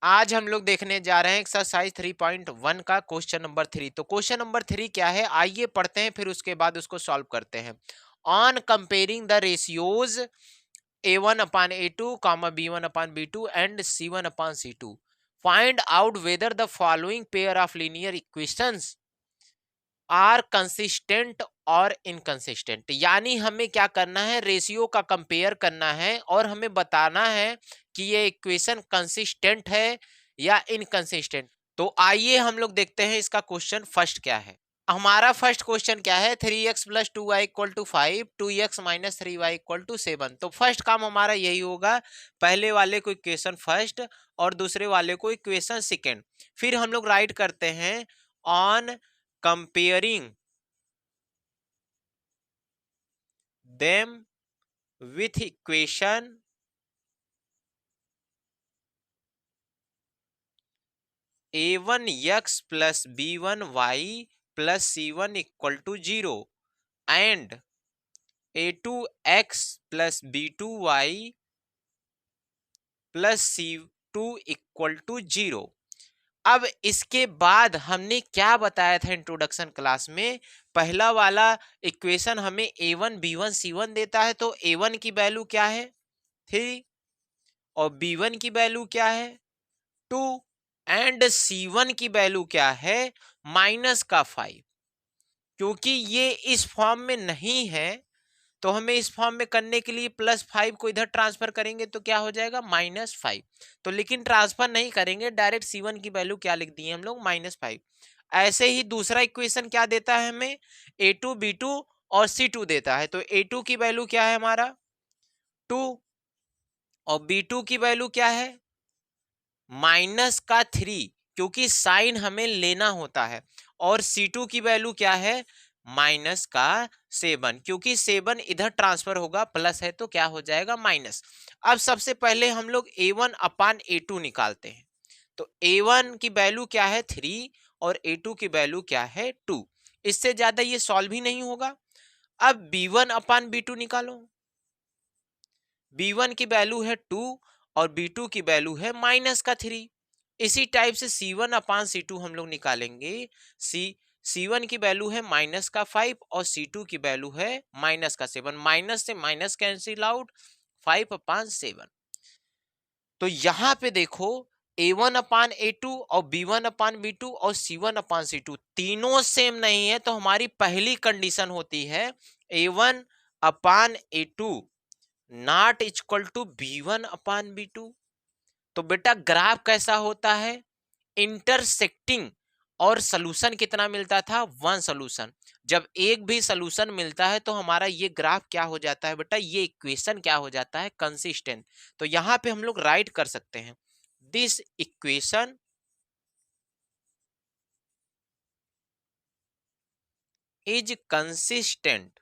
आज हम लोग देखने जा रहे हैं एक्सरसाइज 3.1 का क्वेश्चन नंबर 3। तो क्वेश्चन नंबर 3 क्या है, आइए पढ़ते हैं, फिर उसके बाद उसको सॉल्व करते हैं। On comparing the ratios A1/A2, B1/B2 and C1/C2, find out whether the following pair of linear equations are consistent और इनकंसिस्टेंट। यानी हमें क्या करना है, रेशियो का कंपेयर करना है और हमें बताना है कि ये इक्वेशन कंसिस्टेंट है या इनकंसिस्टेंट। तो आइए हम लोग देखते हैं इसका क्वेश्चन फर्स्ट क्या है। हमारा फर्स्ट क्वेश्चन क्या है, 3x plus 2y equal to 5, 2x minus 3y equal to 7। तो फर्स्ट काम हमारा यही होगा, पहले वाले को इक्वेशन फर्स्ट और दूसरे वाले को इक्वेशन सेकेंड। फिर हम लोग राइट करते हैं on comparing them with equation a1x plus b1y plus c1 equal to 0 and a2x plus b2y plus c2 equal to 0। अब इसके बाद हमने क्या बताया था इंट्रोडक्शन क्लास में, पहला वाला इक्वेशन हमें a1 b1 c1 देता है, तो a1 की वैल्यू क्या है 3 और b1 की वैल्यू क्या है 2 एंड c1 की वैल्यू क्या है -5। क्योंकि ये इस फॉर्म में नहीं है तो हमें इस फॉर्म में करने के लिए +5 को इधर ट्रांसफर करेंगे तो क्या हो जाएगा -5। तो लेकिन ट्रांसफर नहीं करेंगे, डायरेक्ट c1 की वैल्यू क्या लिख दिए हम लोग -5। ऐसे ही दूसरा इक्वेशन क्या देता है हमें, a2 b2 और c2 देता है। तो a2 की वैल्यू क्या है हमारा 2 और b2 की वैल्यू क्या है -3, क्योंकि साइन हमें लेना होता है। और C2 की वैल्यू क्या है -7, क्योंकि 7 इधर ट्रांसफर होगा, प्लस है तो क्या हो जाएगा माइनस। अब सबसे पहले हम लोग A1/A2 निकालते हैं। तो A1 की वैल्यू क्या है 3 और A2 की वैल्यू क्या है 2। इससे ज्यादा ये सॉल्व ही नहीं होगा। अब B1/B2 निकालो। B1 की वैल्यू है 2 और B2 की वैल्यू है -3। इसी टाइप से C1/C2 हम लोग निकालेंगे। C1 की वैल्यू है -5 और C2 की वैल्यू है -7। माइनस से माइनस कैंसिल आउट, 5/7। तो यहां पे देखो A1/A2 और B1/B2 और C1/C2 तीनों सेम नहीं है, तो हमारी पहली कंडीशन होती है A1/A2 not equal to B1/B2। तो बेटा ग्राफ कैसा होता है, इंटरसेक्टिंग। और सोल्यूशन कितना मिलता था 1 सोल्यूशन। जब एक भी सोल्यूशन मिलता है तो हमारा ये ग्राफ क्या हो जाता है बेटा, ये इक्वेशन क्या हो जाता है कंसिस्टेंट। तो यहां पे हम लोग राइट कर सकते हैं दिस इक्वेशन इज कंसिस्टेंट।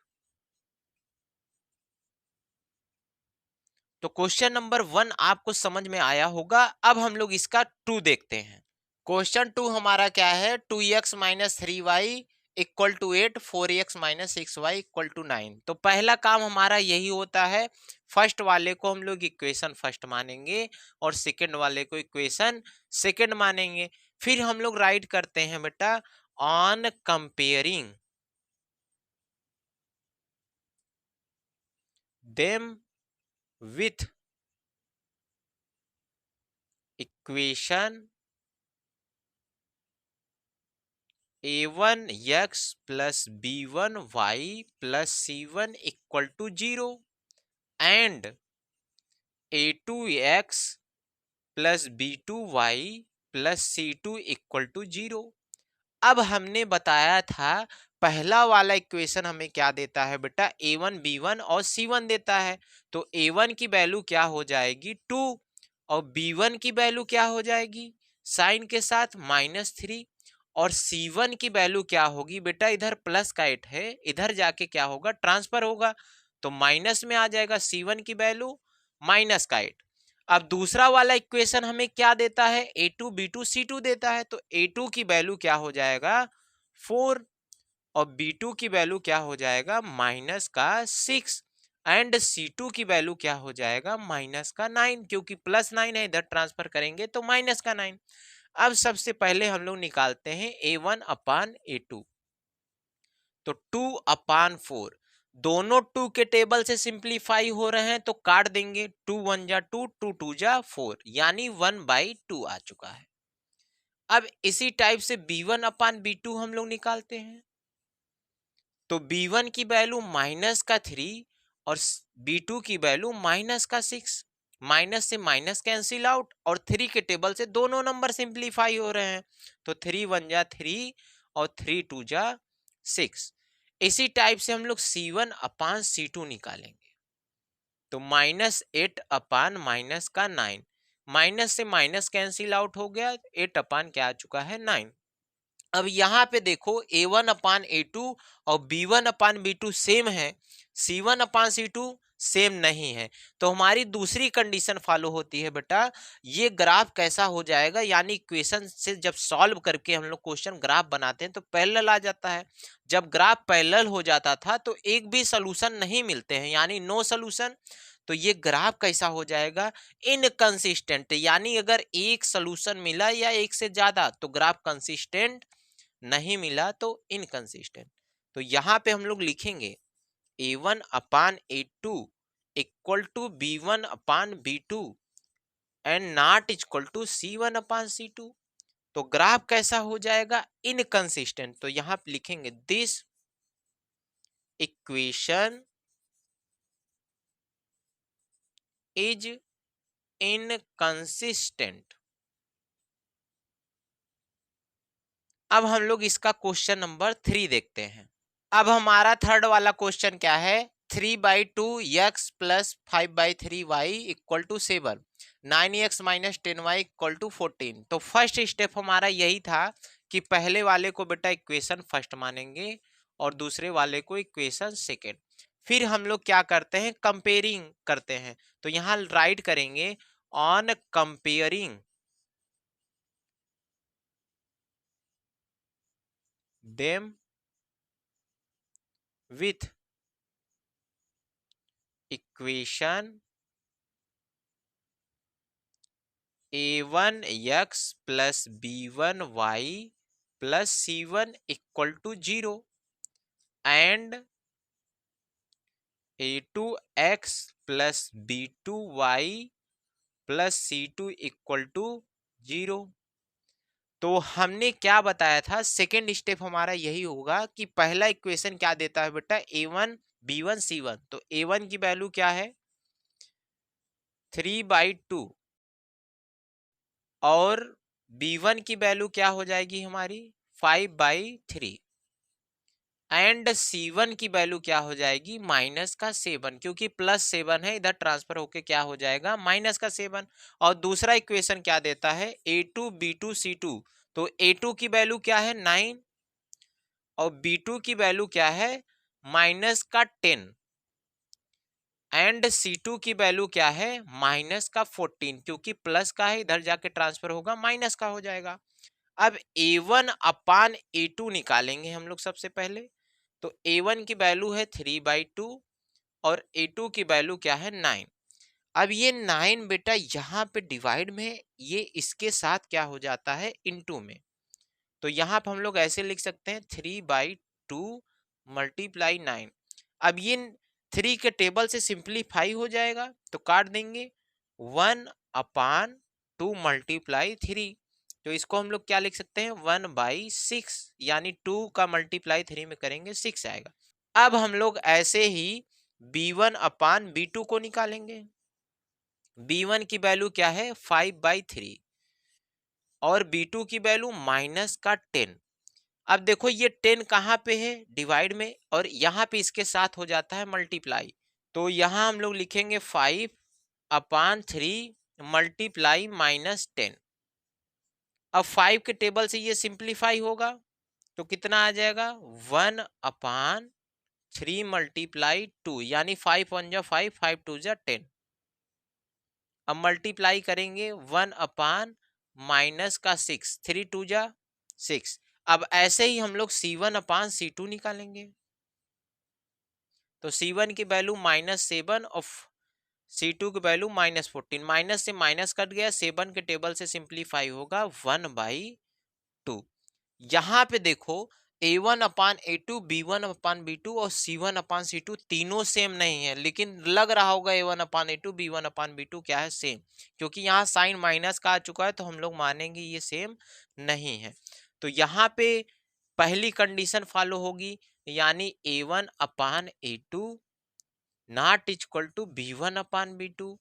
तो क्वेश्चन नंबर 1 आपको समझ में आया होगा। अब हम लोग इसका 2 देखते हैं। क्वेश्चन 2 हमारा क्या है, 2x minus 3y equal to 8, 4x minus 6y equal to 9। तो पहला काम हमारा यही होता है, फर्स्ट वाले को हम लोग इक्वेशन फर्स्ट मानेंगे और सेकंड वाले को इक्वेशन सेकंड मानेंगे। फिर हम लोग राइट करते हैं बेटा on comparing them with equation a1x plus b1y plus c1 equal to 0 and a2x plus b2y plus c2 equal to 0। अब हमने बताया था पहला वाला इक्वेशन हमें क्या देता है बेटा, a1 b1 और c1 देता है। तो a1 की वैल्यू क्या हो जाएगी 2 और b1 की वैल्यू क्या हो जाएगी साइन के साथ -3 और C1 की वैल्यू क्या होगी बेटा, इधर प्लस का 8 है, इधर जाके क्या होगा ट्रांसफर होगा तो माइनस में आ जाएगा C1 की वैल्यू माइनस का 8। अब दूसरा वाला इक्वेशन हमें क्या देता है, A2 B2 C2 देता है। तो A2 की वैल्यू क्या हो जाएगा 4 और B2 की वैल्यू क्या हो जाएगा -6। एंड C2 की वैल्यू क्या हो जाएगा, माइनस का 9, क्योंकि प्लस 9 है, इधर ट्रांसफर करेंगे तो माइनस का 9। अब सबसे पहले हम लोग निकालते हैं A1 अपान A2, तो 2/4, दोनों 2 के टेबल से सिंप्लीफाई हो रहे हैं तो काट देंगे, 2 1 जा 2, 2 2 जा 4, यानी 1/2 आ चुका है। अब इसी टाइप से B1 अपान B2 हम लोग निकालते हैं, तो B1 की वैल्यू माइनस का 3 और B2 की वैल्यू माइनस का 6, माइनस से माइनस कैंसिल आउट और 3 के टेबल से दोनों नंबर सिंप्लीफाई हो रहे हैं, तो 3 1 जा 3 और 3 2 जा 6। इसी टाइप से हम लोग C1 अपान C2 निकालेंगे, तो -8 अपान माइनस का 9, माइनस से माइनस कैंसिल आउट हो गया, 8 अपान क्या आ चुका है, 9। अब यहाँ पे देखो A1 अपान A2 और B1 अपान B2 सेम है, C1 अपान C2 सेम नहीं है, तो हमारी दूसरी कंडीशन फॉलो होती है बेटा, ये ग्राफ कैसा हो जाएगा, यानी इक्वेशन से जब सॉल्व करके हम लोग क्वेश्चन ग्राफ बनाते हैं तो पैरेलल आ जाता है। जब ग्राफ पैरेलल हो जाता था तो एक भी सोल्यूशन नहीं मिलते हैं, यानी नो सोल्यूशन, तो ये ग्राफ कैसा हो जाएगा, इनकंसिस्टेंट, यानी अगर एक सोल्यूशन मिला या एक से ज्यादा तो ग्राफ कंसिस्टेंट, नहीं मिला तो इनकंसिस्टेंट। तो यहां पे हम लोग लिखेंगे A1 upon A2 equal to B1 upon B2 and not equal to C1 upon C2। तो ग्राफ कैसा हो जाएगा, इनकंसिस्टेंट, तो यहां पे लिखेंगे दिस इक्वेशन इज इनकंसिस्टेंट। अब हम लोग इसका क्वेश्चन नंबर 3 देखते हैं। अब हमारा थर्ड वाला क्वेश्चन क्या है, 3/2x plus 5/3y equal to 7, 9x minus 10y equal to 14। तो फर्स्ट स्टेप हमारा यही था कि पहले वाले को बेटा इक्वेशन फर्स्ट मानेंगे और दूसरे वाले को इक्वेशन सेकेंड। फिर हम लोग क्या करते हैं, कंपेयरिंग करते हैं, तो यहाँ राइट करेंगे on comparing them with equation A1x plus B1y plus C1 equal to 0 and A2x plus B2y plus C2 equal to 0। तो हमने क्या बताया था, सेकेंड स्टेप हमारा यही होगा कि पहला इक्वेशन क्या देता है बेटा, A1 B1 C1, तो A1 की वैल्यू क्या है 3/2 और B1 की वैल्यू क्या हो जाएगी हमारी 5/3 एंड C1 की वैल्यू क्या हो जाएगी माइनस का 7, क्योंकि प्लस 7 है, इधर ट्रांसफर होके क्या हो जाएगा माइनस का 7। और दूसरा इक्वेशन क्या देता है A2 B2 C2, तो A2 की वैल्यू क्या है 9 और B2 की वैल्यू क्या है माइनस का 10 एंड C2 की वैल्यू क्या है माइनस का 14, क्योंकि प्लस का है, इधर जाके ट्रांसफर होगा माइनस का हो जाएगा। अब A1 अपान A2 निकालेंगे हम लोग सबसे पहले, तो A1 की वैल्यू है 3/2 और A2 की वैल्यू क्या है 9। अब ये 9 बेटा यहाँ पे डिवाइड में ये इसके साथ क्या हो जाता है इनटू में, तो यहाँ पे हम लोग ऐसे लिख सकते हैं 3/2 मल्टीप्लाई 9। अब ये 3 के टेबल से सिंप्लीफाई हो जाएगा तो काट देंगे 1/2 मल्टीप्लाई 3, तो इसको हम लोग क्या लिख सकते हैं 1/6, यानी 2 का मल्टीप्लाई 3 में करेंगे 6 आएगा। अब हम लोग ऐसे ही B1 अपान B2 को निकालेंगे, B1 की वैल्यू क्या है 5/3 और B2 की वैल्यू माइनस का 10। अब देखो ये 10 कहाँ पे है डिवाइड में, और यहाँ पे इसके साथ हो जाता है मल्टीप्लाई, तो यहाँ हम लोग लिखेंगे 5/3 मल्टीप्लाई -10। अब 5 के टेबल से ये सिंप्लीफाई होगा तो कितना आ जाएगा 1/3 मल्टीप्लाई 2, यानी 5 1 जा 5, 5 2 जा 10। अब मल्टीप्लाई करेंगे 1/- का 6, 3 2 जा 6। अब ऐसे ही हम लोग C1 अपान C2 निकालेंगे, तो C1 की वैल्यू -7 और C2 की वैल्यू -14, माइनस से माइनस कट गया, 7 के टेबल से सिंप्लीफाई होगा 1/2। यहां पे देखो A1/A2, B1/B2 और C1/C2 तीनों सेम नहीं है, लेकिन लग रहा होगा A1/A2, B1/B2 क्या है, सेम, क्योंकि यहाँ साइन माइनस का आ चुका है तो हम लोग मानेंगे ये सेम नहीं है। तो यहाँ पे पहली कंडीशन फॉलो होगी, यानी A1/A2 not equal to B1/B2।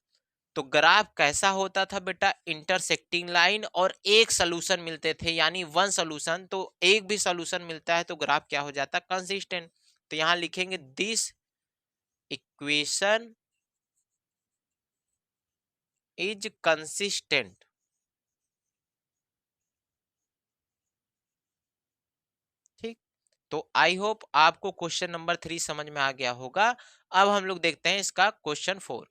तो ग्राफ कैसा होता था बेटा, इंटरसेक्टिंग लाइन और एक सोल्यूशन मिलते थे, यानी वन सोल्यूशन, तो एक भी सोल्यूशन मिलता है तो ग्राफ क्या हो जाता, कंसिस्टेंट। तो यहां लिखेंगे दिस इक्वेशन इज कंसिस्टेंट। ठीक, तो आई होप आपको क्वेश्चन नंबर 3 समझ में आ गया होगा। अब हम लोग देखते हैं इसका क्वेश्चन 4।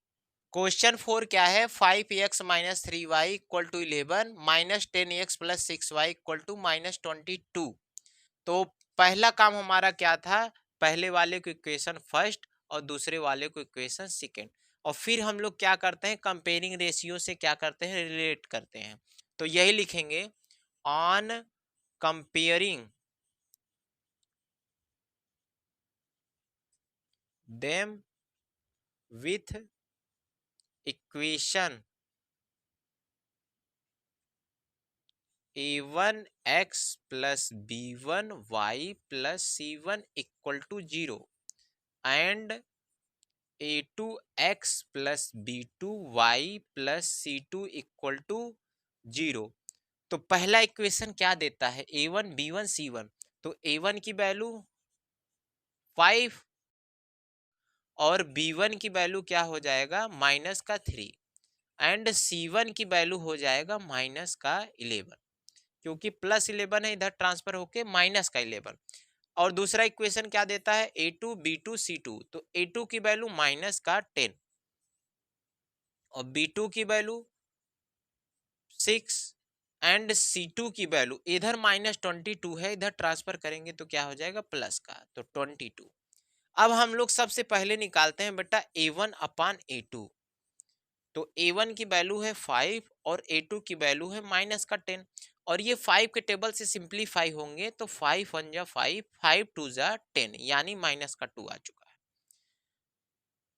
क्वेश्चन 4 क्या है, 5x minus 3y equal to 11 minus 10x plus 6y equal to -22। तो पहला काम हमारा क्या था, पहले वाले को इक्वेशन फर्स्ट और दूसरे वाले को इक्वेशन सेकंड, और फिर हम लोग क्या करते हैं, कंपेयरिंग रेशियो से क्या करते हैं, रिलेट करते हैं। तो यही लिखेंगे, on comparing them with equation a1x plus b1y plus c1 equal to 0 and a2x plus b2y plus c2 equal to 0। तो पहला इक्वेशन क्या देता है, a1 b1 c1। तो a1 की वैल्यू 5 और b1 की वैल्यू क्या हो जाएगा, माइनस का 3, एंड c1 की वैल्यू हो जाएगा माइनस का 11, क्योंकि प्लस 11 है, इधर ट्रांसफर होके माइनस का 11। और दूसरा इक्वेशन क्या देता है, a2 b2 c2। तो a2 की वैल्यू माइनस का 10 और b2 की वैल्यू 6 एंड C2 की वैल्यू इधर -22 है, इधर ट्रांसफर करेंगे तो क्या हो जाएगा, प्लस का, तो 22। अब हम लोग सबसे पहले निकालते हैं बेटा A1/A2। तो A1 की वैल्यू है 5 और A2 की वैल्यू है माइनस का 10, और ये 5 के टेबल से सिंप्लीफाई होंगे तो 5 1 जा 5, 5 2 जा 10, यानी माइनस का 2 आ चुका है।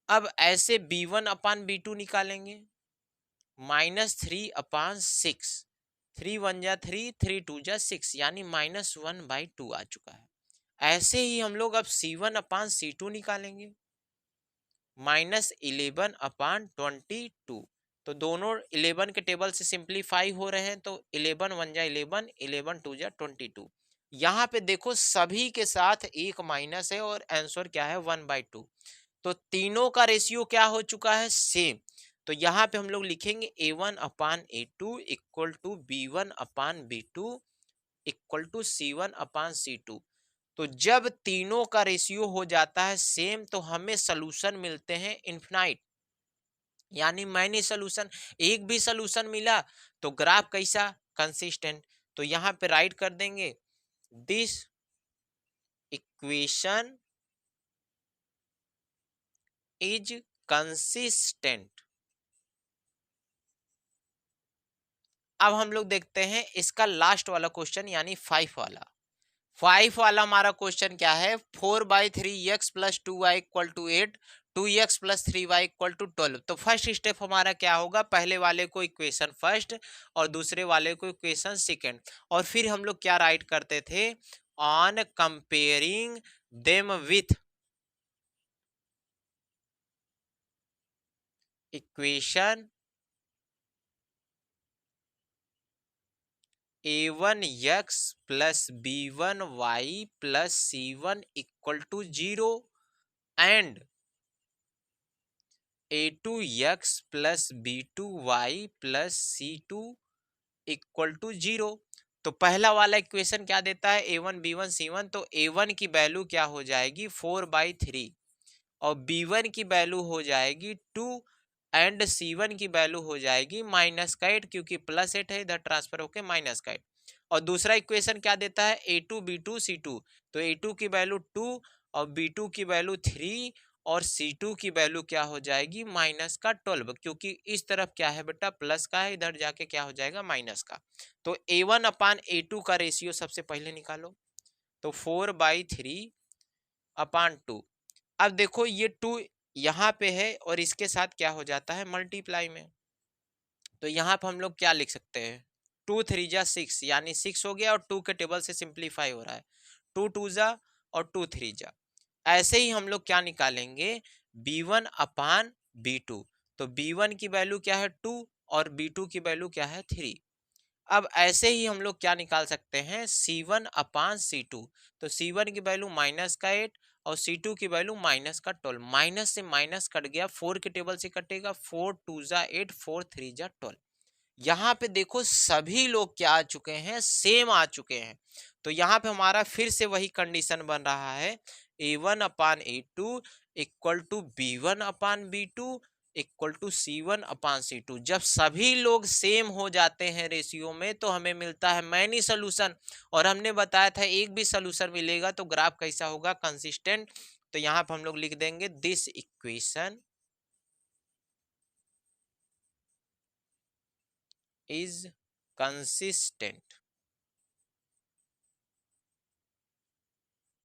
अब ऐसे B1/B2 निकालेंगे, -3/6, 3 1 जा 3, 3 2 जा 6, यानी -1/2 आ चुका है। ऐसे ही हम लोग अब C1/C2 निकालेंगे, -11/22। तो दोनों 11 के टेबल से सिंप्लीफाई हो रहे हैं, तो 11 1 जा 11, 11 2 जा 22। यहाँ पे देखो सभी के साथ एक माइनस है और आंसर क्या है, 1/2। तो तीनों का रेशियो क्या हो चुका है, सेम। तो यहाँ पे हम लोग लिखेंगे A1/A2 equal to B1/B2 equal to C1/C2। तो जब तीनों का रेशियो हो जाता है सेम तो हमें सोल्यूशन मिलते हैं इनफिनाइट, यानी मैंने सोल्यूशन, एक भी सोल्यूशन मिला तो ग्राफ कैसा, कंसिस्टेंट। तो यहाँ पे राइट कर देंगे, दिस इक्वेशन इज कंसिस्टेंट। अब हम लोग देखते हैं इसका लास्ट वाला क्वेश्चन, यानी 5 वाला। 5 वाला हमारा क्वेश्चन क्या है, 4/3x plus 2y equal to 8, 2x plus 3y equal to 12। तो फर्स्ट स्टेप हमारा क्या होगा, पहले वाले को इक्वेशन फर्स्ट और दूसरे वाले को इक्वेशन सेकंड, और फिर हम लोग क्या राइट करते थे, on comparing them with equation a1x plus b1y plus c1 equal to 0 and a2x plus b2y plus c2 equal to 0। तो पहला वाला इक्वेशन क्या देता है, a1 b1 c1। तो a1 की वैल्यू क्या हो जाएगी, 4/3, और b1 की वैल्यू हो जाएगी 2, एंड c1 की वैल्यू हो जाएगी -8, क्योंकि +8 है, इधर ट्रांसफर होके -8। और दूसरा इक्वेशन क्या देता है, a2 b2 c2। तो a2 की वैल्यू 2 और b2 की वैल्यू 3 और C2 की वैल्यू क्या हो जाएगी माइनस का 12, क्योंकि इस तरफ क्या है बेटा प्लस का है, इधर जाके क्या हो जाएगा माइनस का। तो A1 अपान A2 का रेशियो सबसे पहले निकालो, तो 4/3 अपान 2। अब देखो ये 2 यहाँ पे है और इसके साथ क्या हो जाता है मल्टीप्लाई में, तो यहाँ पे हम लोग क्या लिख सकते हैं, 2 3 जा 6 यानी 6 हो गया और 2 के टेबल से सिंप्लीफाई हो रहा है, 2 2 जा और 2 3 जा। ऐसे ही हम लोग क्या निकालेंगे B1 अपान B2, तो B1 की वैल्यू क्या है 2 और B2 की वैल्यू क्या है 3। अब ऐसे ही हम लोग क्या निकाल सकते हैं C1 अपान C2, तो C1 की वैल्यू -8 और C2 की वैल्यू -12, माइनस से माइनस कट गया, 4 के टेबल से कटेगा, 4 2 जा 8 4 3 जा 12। यहाँ पे देखो सभी लोग क्या आ चुके हैं सेम आ चुके हैं, तो यहाँ पे हमारा फिर से वही कंडीशन बन रहा है A1 upon A2 equal to B1 upon B2 equal to C1 upon C2। जब सभी लोग सेम हो जाते हैं रेशियो में तो हमें मिलता है मैनी सोल्यूशन, और हमने बताया था एक भी सोल्यूशन मिलेगा तो ग्राफ कैसा होगा कंसिस्टेंट। तो यहाँ पे हम लोग लिख देंगे दिस इक्वेशन इज कंसिस्टेंट।